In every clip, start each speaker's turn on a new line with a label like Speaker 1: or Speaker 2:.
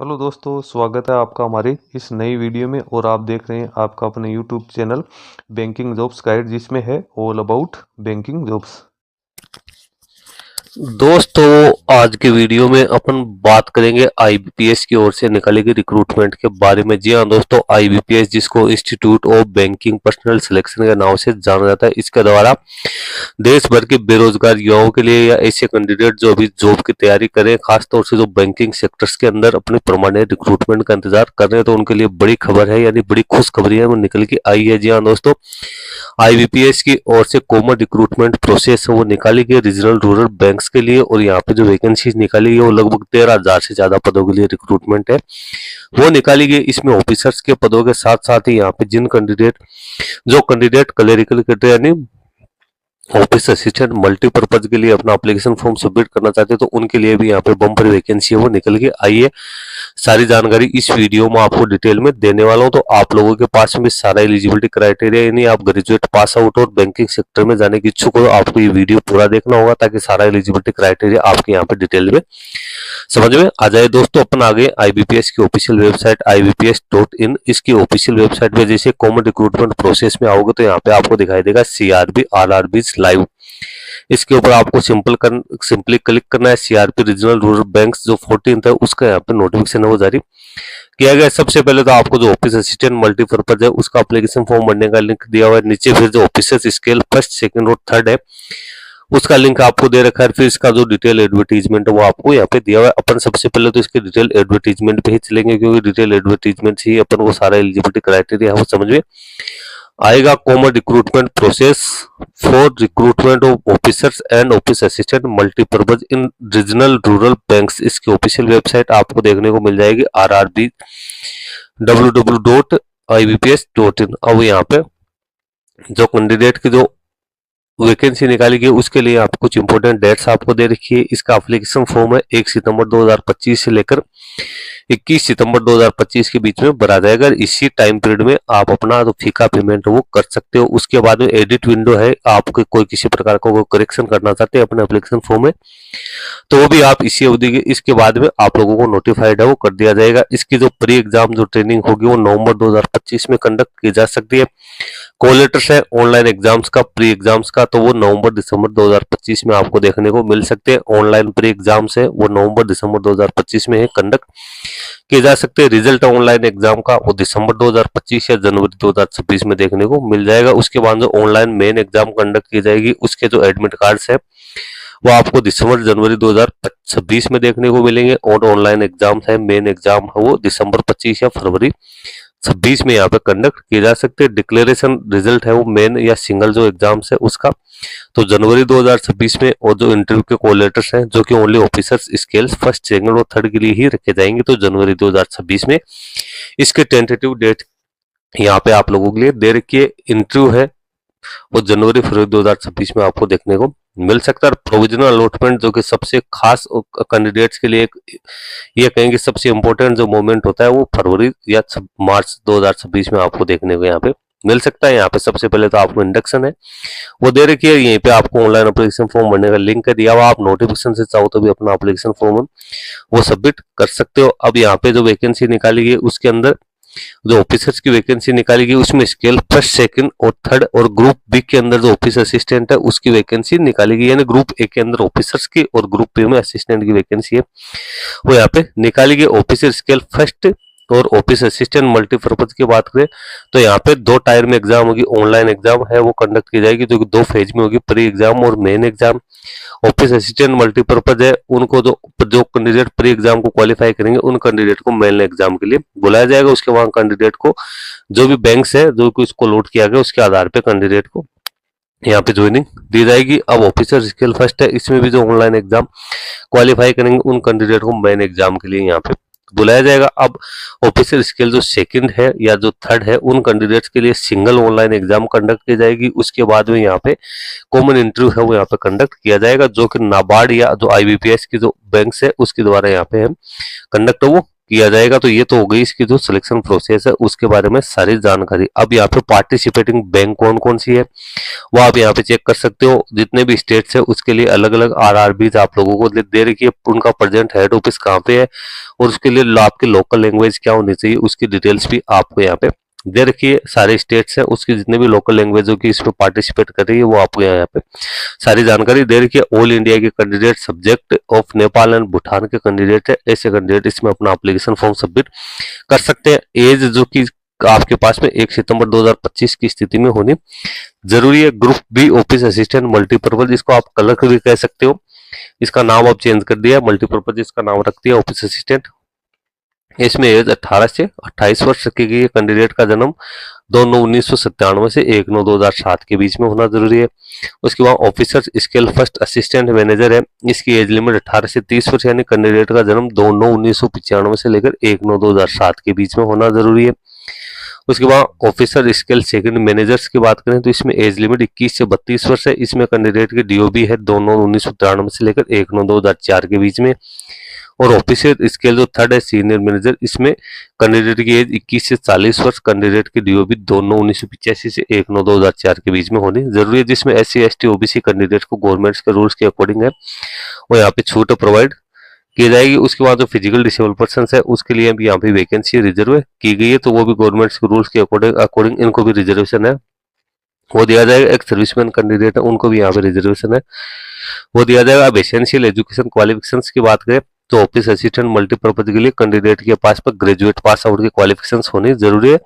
Speaker 1: Hello दोस्तों, स्वागत है आपका हमारे इस नई वीडियो में। और आप देख रहे हैं आपका अपने YouTube channel banking jobs guide, जिसमें है ऑल अबाउट बैंकिंग जॉब्स।
Speaker 2: दोस्तों, आज के वीडियो में अपन बात करेंगे आईबीपीएस की ओर से निकाली गई रिक्रूटमेंट के बारे में। जी हाँ दोस्तों, आईबीपीएस जिसको institute of banking personal selection के नाम से जाना जाता है, इसके द्वारा देश भर के बेरोजगार युवाओं के लिए या ऐसे कैंडिडेट जो अभी जॉब की तैयारी करें, खासतौर से जो बैंकिंग सेक्टर्स के अंदर अपने परमानेंट रिक्रूटमेंट का इंतजार कर रहे हैं, तो उनके लिए बड़ी खबर है, यानी बड़ी खुशखबरी है वो निकल के आई है। जी हाँ दोस्तों, आईबीपीएस की ओर से कॉमन रिक्रूटमेंट प्रोसेस है वो निकाली गई रीजनल रूरल बैंक्स के लिए, और यहाँ पे जो वैकेंसीज निकाली गई वो लगभग 13,000 से ज्यादा पदों के लिए रिक्रूटमेंट है वो निकाली गई। इसमें ऑफिसर्स के पदों के साथ साथ ही यहाँ पे जो कैंडिडेट क्लरिकल कैडर यानी ऑफिस असिस्टेंट मल्टीपर्पज के लिए अपना एप्लीकेशन फॉर्म सबमिट करना चाहते हैं, तो उनके लिए भी यहाँ पे बम्पर वैकेंसी है वो निकल के आई है। सारी जानकारी इस वीडियो में आपको डिटेल में देने वाला हूँ। तो आप लोगों के पास में सारा एलिजिबिलिटी क्राइटेरिया, यानी आप ग्रेजुएट पास आउट और बैंकिंग सेक्टर में जाने की इच्छुक हो, आपको ये वीडियो पूरा देखना होगा ताकि सारा एलिजिबिलिटी क्राइटेरिया आपके यहाँ पे डिटेल में समझ में आ जाए। दोस्तों, अपन आ गए आईबीपीएस की ऑफिशियल वेबसाइट ibps.in। इसकी ऑफिशियल वेबसाइट पे जैसे कॉमन रिक्रूटमेंट प्रोसेस में आओगे तो यहाँ पे आपको दिखाई देगा सीआरबी आरआरबी लाइव। इसके ऊपर आपको सिंपली क्लिक करना है। सीआरपी रीजनल रूरल बैंक्स जो 14th है उसका यहाँ पे नोटिफिकेशन है वो जारी किया गया। सबसे पहले तो आपको जो ऑफिस असिस्टेंट मल्टीपर्पज है उसका एप्लीकेशन फॉर्म भरने का लिंक दिया हुआ है। नीचे फिर जो ऑफिसर्स स्केल फर्स्ट सेकंड और थर्ड है उसका लिंक आपको दे रखा है। फिर इसका जो डिटेल एडवर्टीजमेंट है वो आपको यहाँ पे दिया हुआ है। अपन सबसे पहले तो इसके डिटेल एडवर्टीजमेंट पे ही चलेंगे, क्योंकि डिटेल एडवर्टीजमेंट से ही अपन को सारा एलिजिबिलिटी क्राइटेरिया है वो समझ में आएगा। Common recruitment process for recruitment of officers and office assistant multipurpose in regional rural banks, इसकी ऑफिशियल वेबसाइट आपको देखने को मिल जाएगी RRB www.ibps.in। अब यहाँ पे जो कैंडिडेट की जो वैकेंसी निकाली गई उसके लिए आपको कुछ इंपॉर्टेंट डेट्स आपको दे रखी है। इसका एप्लीकेशन फॉर्म है 1 सितंबर 2025 से लेकर 21 सितंबर 2025 के बीच में भरा जाएगा। इसी टाइम पीरियड में आप अपना जो फीका पेमेंट वो कर सकते हो। उसके बाद में एडिट विंडो है, आपको कोई किसी प्रकार का कोई करेक्शन करना चाहते हैं अपने एप्लीकेशन फॉर्म में तो वो भी आप इसी अवधि के इसके बाद में आप लोगों को नोटिफाइड है वो कर दिया जाएगा। इसकी जो प्री एग्जाम जो ट्रेनिंग होगी वो नवंबर 2025 में कंडक्ट की जा सकती है। कॉल लेटर्स है ऑनलाइन एग्जाम्स का, प्री एग्जाम्स का, तो वो नवंबर दिसंबर 2025 में आपको देखने को मिल सकते हैं। ऑनलाइन प्री एग्जाम्स है वो नवंबर दिसंबर 2025 में कंडक्ट किए जा सकते हैं। रिजल्ट ऑनलाइन एग्जाम का वो दिसंबर 2025 या जनवरी 2026 में देखने को मिल जाएगा। उसके बाद जो ऑनलाइन मेन एग्जाम कंडक्ट की जाएगी उसके जो एडमिट कार्ड्स है वो आपको दिसंबर जनवरी 2026 में देखने को मिलेंगे। और ऑनलाइन एग्जाम है मेन एग्जाम है वो दिसंबर 25 या फरवरी 26 में यहाँ पे कंडक्ट किए जा सकते हैं। डिक्लेरेशन रिजल्ट है वो मेन या सिंगल जो एग्जाम्स है उसका तो जनवरी 2026 में, और जो इंटरव्यू के कॉल लेटर्स हैं जो कि only officers scales first second और थर्ड के लिए ही रखे जाएंगे तो जनवरी 2026 में इसके टेंटेटिव डेट यहाँ पे आप लोगों के लिए दे रखी है। इंटरव्यू है वो जनवरी फरवरी 2026 में आपको देखने को मिल सकता है। प्रोविजनल अलॉटमेंट जो कि सबसे खास कैंडिडेट्स के लिए ये कहेंगे सबसे इंपॉर्टेंट जो मोमेंट होता है वो फरवरी या मार्च 2026 में आपको देखने को यहाँ पे मिल सकता है। यहाँ पे सबसे पहले तो आपको इंडक्शन है वो दे रखी है। यहीं पे आपको ऑनलाइन एप्लीकेशन फॉर्म भरने का लिंक है दिया हुआ। आप नोटिफिकेशन से चाहो तो भी अपना एप्लीकेशन फॉर्म वो सबमिट कर सकते हो। अब यहाँ पे जो वैकेंसी निकाली गई उसके अंदर जो ऑफिसर्स की वैकेंसी निकाली गई उसमें स्केल फर्स्ट सेकंड और थर्ड, और ग्रुप बी के अंदर जो ऑफिस असिस्टेंट है उसकी वैकेंसी निकाली गई, यानी ग्रुप ए के अंदर ऑफिसर्स की और ग्रुप बी में असिस्टेंट की वैकेंसी है वो यहाँ पे निकाली गई। ऑफिसर स्केल फर्स्ट और ऑफिस असिस्टेंट मल्टीपर्पज की बात करें तो यहाँ पे 2 टायर में एग्जाम होगी। ऑनलाइन एग्जाम है वो कंडक्ट की जाएगी जो कि 2 फेज में होगी, प्री एग्जाम और main exam. Office assistant multipurpose है उनको जो कैंडिडेट प्री एग्जाम को क्वालिफाई करेंगे उन कैंडिडेट को मेन एग्जाम के लिए बुलाया जाएगा। उसके बाद कैंडिडेट को जो भी बैंक्स है जो कि उसको लोड किया गया उसके आधार पे कैंडिडेट को यहाँ पे ज्वाइनिंग दी जाएगी। अब ऑफिसर स्केल फर्स्ट है, इसमें भी जो ऑनलाइन एग्जाम क्वालिफाई करेंगे उन कैंडिडेट को मेन एग्जाम के लिए यहाँ पे बुलाया जाएगा। अब ऑफिसर स्केल जो सेकंड है या जो थर्ड है उन कैंडिडेट्स के लिए सिंगल ऑनलाइन एग्जाम कंडक्ट की जाएगी। उसके बाद में यहाँ पे कॉमन इंटरव्यू है वो यहाँ पे कंडक्ट किया जाएगा जो कि नाबार्ड या जो आईबीपीएस की जो बैंक्स है उसके द्वारा यहाँ पे हम कंडक्ट वो किया जाएगा। तो ये तो हो गई इसकी जो सिलेक्शन प्रोसेस है उसके बारे में सारी जानकारी। अब यहाँ पे पार्टिसिपेटिंग बैंक कौन कौन सी है वो आप यहाँ पे चेक कर सकते हो। जितने भी स्टेट्स है उसके लिए अलग अलग आरआरबीज आप लोगों को दे रखी है, उनका प्रेजेंट हेड ऑफिस कहाँ पे है और उसके लिए आपकी लोकल लैंग्वेज क्या होनी चाहिए उसकी डिटेल्स भी आपको यहाँ पे दे रखी है। सारे स्टेट्स है उसकी जितने भी लोकल लैंग्वेजों की इसमें पार्टिसिपेट कर रही है वो आपको यहाँ पे सारी जानकारी दे रखी है। ऑल इंडिया के candidate, subject of Nepal and Bhutan के कैंडिडेट है, ऐसे कैंडिडेट इसमें अपना एप्लीकेशन फॉर्म सबमिट कर सकते हैं। एज जो कि आपके पास में 1 सितंबर 2025 की स्थिति में होनी जरूरी है। Group B office assistant multipurpose, इसको आप क्लर्क भी कह सकते हो, इसका नाम आप चेंज कर दिया, मल्टीपर्पज इसका नाम रख दिया ऑफिस असिस्टेंट। इसमें एज 18 से 28 वर्ष रखी गई है। कैंडिडेट का जन्म 2/9/1997 से 1/9/2007 के बीच में होना जरूरी है। उसके बाद officer scale first assistant manager है, इसकी एज लिमिट 18 से 30 वर्ष, यानी कैंडिडेट का जन्म 2/9/1995 से लेकर 1/9/2007 के बीच में होना जरूरी है। उसके बाद ऑफिसर स्केल सेकंड मैनेजर्स की बात करें तो इसमें एज लिमिट 21 से 32 वर्ष है। इसमें कैंडिडेट की डीओबी है 2/9/1993 से लेकर 1/9/2004 के बीच में। और ऑफिसर स्केल जो थर्ड है सीनियर मैनेजर, इसमें कैंडिडेट की एज 21 से 40 वर्ष, कैंडिडेट की डीओबी 2/9/1985 से 1/9/2004 के बीच में होनी जरूरी है। जिसमें SC ST OBC कैंडिडेट को गवर्नमेंट के रूल्स के अकॉर्डिंग है वो यहाँ पे छूट प्रोवाइड की जाएगी। उसके बाद जो फिजिकल डिसेबल पर्सन है उसके लिए भी यहाँ पे वैकेंसी रिजर्व की गई है, तो वो भी गवर्नमेंट के रूल्स के अकॉर्डिंग इनको भी रिजर्वेशन है वो दिया जाएगा। एक सर्विसमैन कैंडिडेट है उनको भी यहाँ पे रिजर्वेशन है वो दिया जाएगा। अब एसेंशियल एजुकेशन क्वालिफिकेशन की बात करें तो ऑफिस असिस्टेंट मल्टीपर्पज के लिए कैंडिडेट के पास में ग्रेजुएट पास आउट की क्वालिफिकेशंस होनी जरूरी है।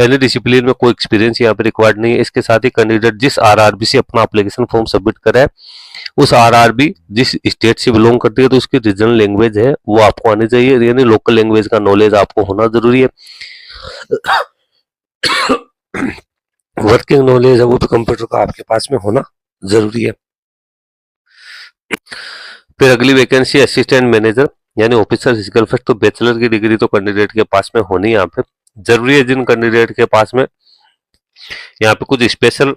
Speaker 2: एनी डिसिप्लिन में कोई एक्सपीरियंस यहाँ पे रिक्वायर्ड नहीं है। इसके साथ ही कैंडिडेट जिस आरआरबी से अपना एप्लीकेशन फॉर्म सबमिट करा है उस आरआरबी जिस स्टेट से बिलोंग करती है तो उसकी रीजनल लैंग्वेज है वो आपको आनी चाहिए, यानी लोकल लैंग्वेज का नॉलेज आपको होना जरूरी है। वर्किंग नॉलेज है वो भी कंप्यूटर का आपके पास में होना जरूरी है। फिर अगली वैकेंसी असिस्टेंट मैनेजर यानी ऑफिसर फिजिकल फर्स्ट, तो बैचलर की डिग्री तो कैंडिडेट के पास में होनी यहाँ पे जरूरी है। जिन कैंडिडेट के पास में यहाँ पे कुछ स्पेशल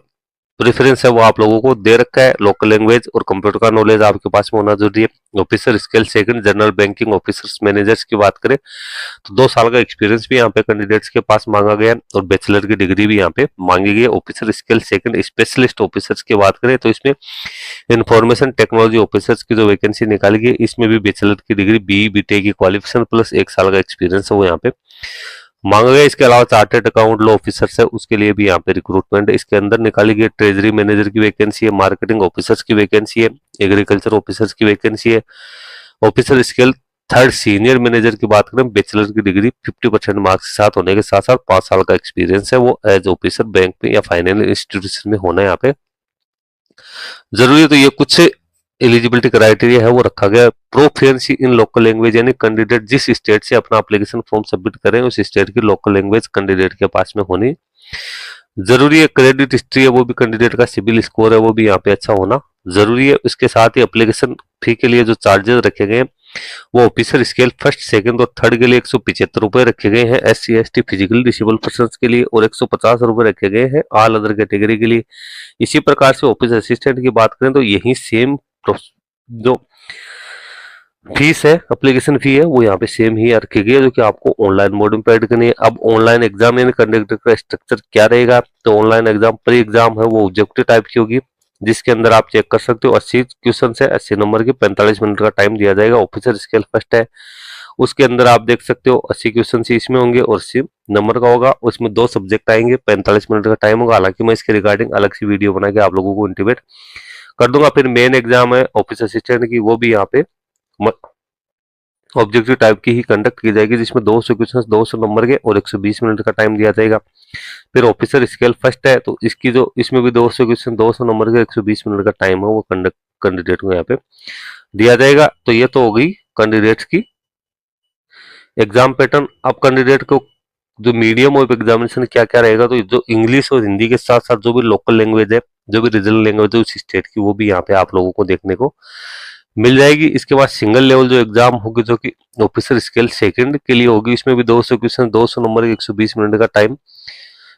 Speaker 2: प्रेफरेंस है वो आप लोगों को दे रखा है। लोकल लैंग्वेज और कंप्यूटर का नॉलेज आपके पास में होना जरूरी है। Officer scale second general banking officers managers की बात करें तो 2 साल का एक्सपीरियंस भी यहाँ पे कैंडिडेट्स के पास मांगा गया है और बैचलर की डिग्री भी यहाँ पे मांगी गई है। Officer scale second specialist officers की बात करें तो इसमें इंफॉर्मेशन टेक्नोलॉजी ऑफिसर्स की जो वैकेंसी निकाली गई इसमें भी बैचलर की डिग्री BE BTech की क्वालिफिकेशन प्लस 1 साल का एक्सपीरियंस है वो यहाँ पे मांगा गया। इसके अलावा चार्टर्ड अकाउंट लॉ ऑफिसर्स है उसके लिए भी यहाँ पे रिक्रूटमेंट है। इसके अंदर निकाली गई ट्रेजरी मैनेजर की वैकेंसी है, मार्केटिंग ऑफिसर्स की वैकेंसी है, एग्रीकल्चर ऑफिसर्स की वैकेंसी है। Officer scale third senior manager की बात करें बैचलर की डिग्री 50% मार्क्स के साथ होने के साथ साथ 5 साल का एक्सपीरियंस है वो एज ऑफिसर बैंक में या फाइनेंशियल इंस्टीट्यूशन में होना यहाँ पे जरूरी है। तो ये कुछ एलिजिबिलिटी क्राइटेरिया है वो रखा गया। प्रोफिशिएंसी इन लोकल लैंग्वेज यानी कैंडिडेट जिस स्टेट से अपना एप्लीकेशन फॉर्म सबमिट करें उस स्टेट की लोकल लैंग्वेज कैंडिडेट के पास में होनी जरूरी है। क्रेडिट हिस्ट्री है वो भी कैंडिडेट का सिविल स्कोर है वो भी यहाँ पे अच्छा होना जरूरी है। इसके साथ ही एप्लीकेशन फी के लिए जो चार्जेस रखे गए हैं वो ऑफिसर स्केल फर्स्ट सेकंड और थर्ड के लिए 175 रुपए रखे गए हैं SC ST physical disable person के लिए और 150 रुपए रखे गए हैं ऑल अदर कैटेगरी के लिए। इसी प्रकार से ऑफिस असिस्टेंट की बात करें तो यही सेम जो फीस है एप्लीकेशन फी है वो यहाँ पे सेम ही रखी गई है जो कि आपको ऑनलाइन मोड में पेड करनी है। अब ऑनलाइन एग्जाम यानी कंडक्टर का स्ट्रक्चर क्या रहेगा तो ऑनलाइन एग्जाम प्री एग्जाम है वो ऑब्जेक्टिव टाइप की होगी जिसके अंदर आप चेक कर सकते हो 80 क्वेश्चन है, 80 नंबर के 45 मिनट का टाइम दिया जाएगा। ऑफिसर स्केल फर्स्ट है उसके अंदर आप देख सकते हो 80 क्वेश्चन इसमें होंगे और 80 नंबर का होगा। उसमें 2 सब्जेक्ट आएंगे, 45 मिनट का टाइम होगा। हालांकि मैं इसके रिगार्डिंग अलग सी वीडियो बना के आप लोगों को इंटीमेट कर दूंगा। फिर मेन एग्जाम है ऑफिस असिस्टेंट की वो भी यहाँ पे ऑब्जेक्टिव टाइप की ही कंडक्ट की जाएगी जिसमें 200 क्वेश्चन 200 नंबर के और 120 मिनट का टाइम दिया जाएगा। फिर ऑफिसर स्केल फर्स्ट है तो इसकी जो इसमें भी 200 क्वेश्चन 200 नंबर के 120 मिनट का टाइम है वो कंडक्ट कैंडिडेट को यहाँ पे दिया जाएगा। तो ये तो हो गई कैंडिडेट्स की एग्जाम पैटर्न। अब कैंडिडेट को जो मीडियम ऑफ एग्जामिनेशन क्या क्या रहेगा तो जो इंग्लिश और हिंदी के साथ साथ जो भी लोकल लैंग्वेज है जो भी रीजनल लैंग्वेज है उस स्टेट की वो भी यहाँ पे आप लोगों को देखने को मिल जाएगी। इसके बाद सिंगल लेवल जो एग्जाम होगी जो कि ऑफिसर स्केल सेकंड के लिए होगी इसमें भी 200 क्वेश्चन 200 नंबर के 120 मिनट का टाइम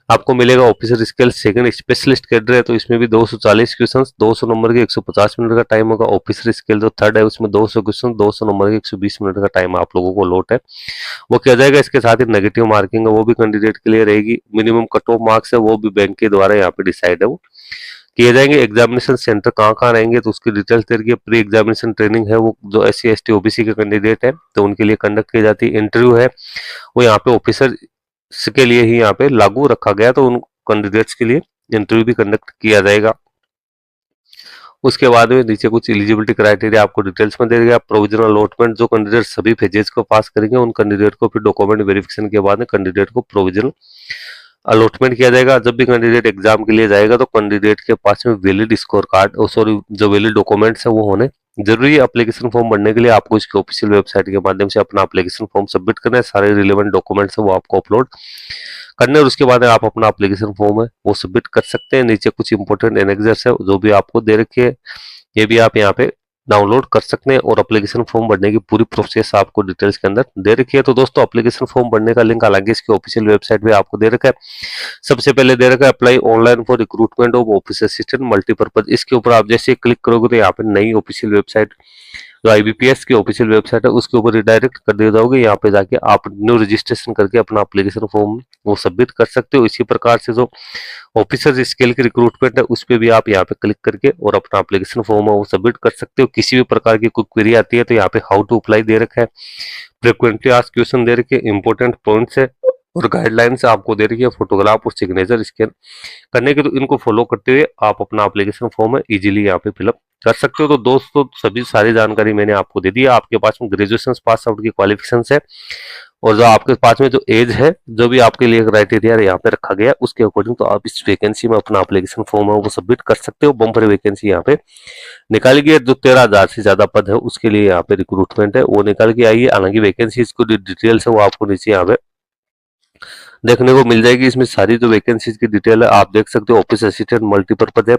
Speaker 2: आपको मिलेगा officer scale second specialist cadre है, तो इसमें भी 240 क्वेश्चन 200 नंबर के 150 मिनट का टाइम होगा। ऑफिसर स्केल जो थर्ड है उसमें 200 क्वेश्चन 200 नंबर के 120 मिनट का टाइम आप लोगों को लॉट है वो किया जाएगा। इसके साथ ही नेगेटिव मार्किंग है वो भी कैंडिडेट के लिए रहेगी। मिनिमम कट ऑफ मार्क्स है वो भी बैंक के द्वारा यहाँ पे डिसाइड है वो किए जाएंगे। एग्जामिनेशन सेंटर कहाँ रहेंगे तो उसकी डिटेल्स दे रखी है। प्री एग्जामिनेशन ट्रेनिंग है वो जो SC ST OBC के कैंडिडेट है तो उनके लिए कंडक्ट की जाती है। इंटरव्यू है वो यहाँ पे ऑफिसर के लिए ही यहाँ पे लागू रखा गया तो उन कैंडिडेट्स के लिए इंटरव्यू भी कंडक्ट किया जाएगा। उसके बाद में नीचे कुछ एलिजिबिलिटी क्राइटेरिया आपको डिटेल्स में दे दिया। प्रोविजनल अलॉटमेंट जो कैंडिडेट सभी फेजेस को पास करेंगे उन कैंडिडेट को फिर डॉक्यूमेंट वेरिफिकेशन के बाद में कैंडिडेट को प्रोविजनल अलॉटमेंट किया जाएगा। जब भी कैंडिडेट एग्जाम के लिए जाएगा तो कैंडिडेट के पास में वैलिड स्कोर कार्ड सॉरी जो वैलिड डॉक्यूमेंट्स है वो होने जरूरी है। एप्लीकेशन फॉर्म भरने के लिए आपको इसके ऑफिशियल वेबसाइट के माध्यम से अपना एप्लीकेशन फॉर्म सबमिट करना है। सारे रिलेवेंट डॉक्यूमेंट्स है वो आपको अपलोड करने और उसके बाद आप अपना एप्लीकेशन फॉर्म है वो सबमिट कर सकते हैं। नीचे कुछ इंपॉर्टेंट एनेक्सर्स है जो भी आपको दे रखे हैं ये भी आप यहाँ पे डाउनलोड कर सकते हैं और एप्लीकेशन फॉर्म भरने की पूरी प्रोसेस आपको डिटेल्स के अंदर दे रखी है। तो दोस्तों एप्लीकेशन फॉर्म भरने का लिंक हालांकि इसके ऑफिशियल वेबसाइट पे आपको दे रखा है। सबसे पहले दे रखा है apply online for recruitment of office assistant multipurpose. इसके ऊपर आप जैसे क्लिक करोगे तो यहाँ पे नई ऑफिशियल वेबसाइट जो IBPS की ऑफिशियल वेबसाइट है उसके ऊपर रिडायरेक्ट कर दिए जाओगे। यहाँ पे जाके आप न्यू रजिस्ट्रेशन करके अपना एप्लीकेशन फॉर्म वो सबमिट कर सकते हो। इसी प्रकार से जो ऑफिसर स्केल की रिक्रूटमेंट है उस पर भी आप यहाँ पे क्लिक करके और अपना एप्लीकेशन फॉर्म है वो सबमिट कर सकते हो। किसी भी प्रकार की कोई क्वेरी आती है तो यहाँ पे हाउ टू अप्लाई दे रखा है, फ्रिक्वेंटली आस्क्ड क्वेश्चन दे रखे, इंपॉर्टेंट पॉइंट्स है और गाइडलाइंस आपको दे रखी है फोटोग्राफ और सिग्नेचर स्कैन करने के। तो इनको फॉलो करते हुए आप अपना एप्लीकेशन फॉर्म है इजीली यहाँ पे फिलअप कर सकते हो। तो दोस्तों सभी सारी जानकारी मैंने आपको दे दी है। आपके पास में ग्रेजुएशन पास आउट की क्वालिफिकेशन है और जो आपके पास में जो एज है जो भी आपके लिए क्राइटेरिया यहाँ पे रखा गया उसके अकॉर्डिंग तो आप इस वैकेंसी में अपना एप्लीकेशन फॉर्म है वो सबमिट कर सकते हो। बम्पर वैकेंसी यहाँ पे निकाली गई है। जो 13,000 से ज्यादा पद है उसके लिए यहाँ पे रिक्रूटमेंट है वो निकाल के आई है। हालांकि वैकेंसी इसको डिटेल्स है वो आपको नीचे यहाँ पे देखने को मिल जाएगी। इसमें सारी जो वैकेंसीज की डिटेल है आप देख सकते हो। ऑफिस असिस्टेंट मल्टीपर्पज है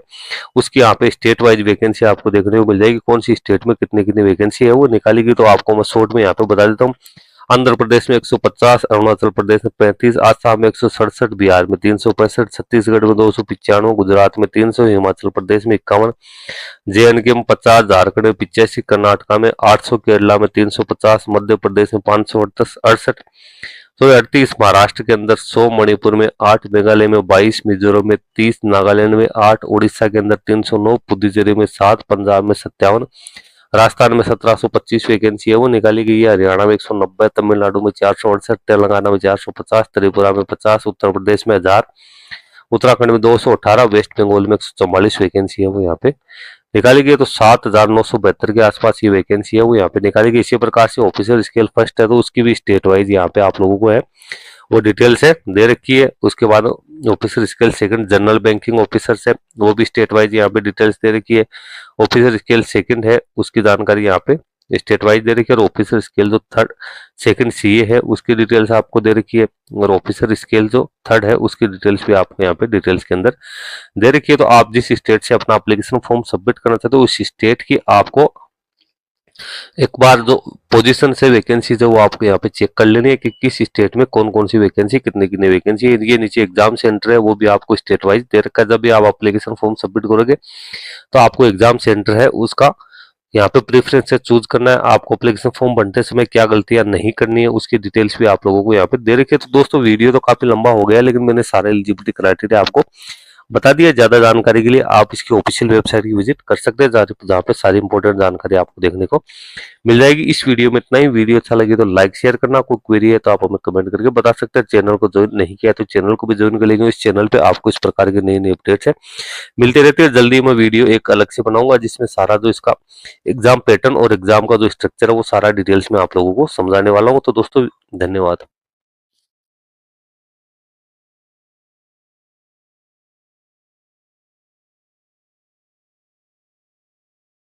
Speaker 2: उसकी यहाँ पे स्टेट वाइज वैकेंसी आपको देखने को मिल जाएगी। कौन सी स्टेट में कितनी कितनी वैकेंसी है वो निकाली गई तो आपको मैं शॉर्ट में यहाँ पे बता देता हूँ। आंध्र प्रदेश में 150, अरुणाचल प्रदेश में 35, आसाम में 167, बिहार में 365, छत्तीसगढ़ में 295, गुजरात में 300, हिमाचल प्रदेश में 51, JNK में 50, झारखंड में 85, कर्नाटका में 800, केरला में 350, मध्य प्रदेश में 568, 38, महाराष्ट्र के अंदर 100, मणिपुर में 8, मेघालय में 22, मिजोरम में 30, नागालैंड में 8, उड़ीसा के अंदर 309, पुडुचेरी में 7, पंजाब में 57, राजस्थान में 1725 वैकेंसी है वो निकाली गई है। हरियाणा में 190, तमिलनाडु में 468, तेलंगाना में 450, त्रिपुरा में 50, उत्तर प्रदेश में 1000, उत्तराखंड में 218, वेस्ट बंगाल में 144 वैकेंसी है वो यहाँ पे निकाली गई। तो 7,972 के आसपास ये वैकेंसी है वो यहाँ पे निकाली गई। इसी प्रकार से ऑफिसर स्केल फर्स्ट है तो उसकी भी स्टेट वाइज यहाँ पे आप लोगों को है वो डिटेल्स है दे रखी है। उसके बाद officer scale second general banking officer है वो भी स्टेट वाइज यहाँ पे डिटेल्स दे रखी है। ऑफिसर स्केल सेकंड है उसकी जानकारी यहाँ पे स्टेट वाइज दे रखी है। और ऑफिसर स्केल जो थर्ड सेकंड CA है उसकी डिटेल्स आपको दे रखी है और ऑफिसर स्केल जो थर्ड है उसकी डिटेल्स भी आपको यहाँ पे डिटेल्स के अंदर दे रखी है। तो आप जिस स्टेट से अपना एप्लीकेशन फॉर्म सबमिट करना चाहते हो उस स्टेट की आपको एक बार जो पोजीशन से वैकेंसी है वो आपको यहाँ पे चेक कर लेनी है कि किस स्टेट में कौन कौन सी वैकेंसी कितनी कितनी वैकेंसी है। ये नीचे एग्जाम सेंटर है वो भी आपको स्टेट वाइज दे रखा है। जब भी आप एप्लीकेशन फॉर्म सबमिट करोगे तो आपको एग्जाम सेंटर है उसका यहाँ पे प्रेफरेंस से चूज करना है। आपको एप्लीकेशन फॉर्म भरते समय क्या गलतियां नहीं करनी है उसकी डिटेल्स भी आप लोगों को यहाँ पे दे रखी है। तो दोस्तों वीडियो तो काफी लंबा हो गया लेकिन मैंने सारे एलिजिबिलिटी क्राइटेरिया आपको बता दिया। ज्यादा जानकारी के लिए आप इसकी ऑफिशियल वेबसाइट की विजिट कर सकते हैं जहाँ पे सारी इंपॉर्टेंट जानकारी आपको देखने को मिल जाएगी। इस वीडियो में इतना ही। वीडियो अच्छा लगे तो लाइक शेयर करना, कोई क्वेरी है तो आप हमें कमेंट करके बता सकते हैं। चैनल को ज्वाइन नहीं किया तो चैनल को भी ज्वाइन कर लेंगे। इस चैनल पे आपको इस प्रकार की नई नई अपडेट्स है मिलते रहते हैं। जल्दी मैं वीडियो एक अलग से बनाऊंगा जिसमें सारा जो इसका एग्जाम पैटर्न और एग्जाम का जो स्ट्रक्चर है वो सारा डिटेल्स में आप लोगों को समझाने वाला हूँ। तो दोस्तों धन्यवाद।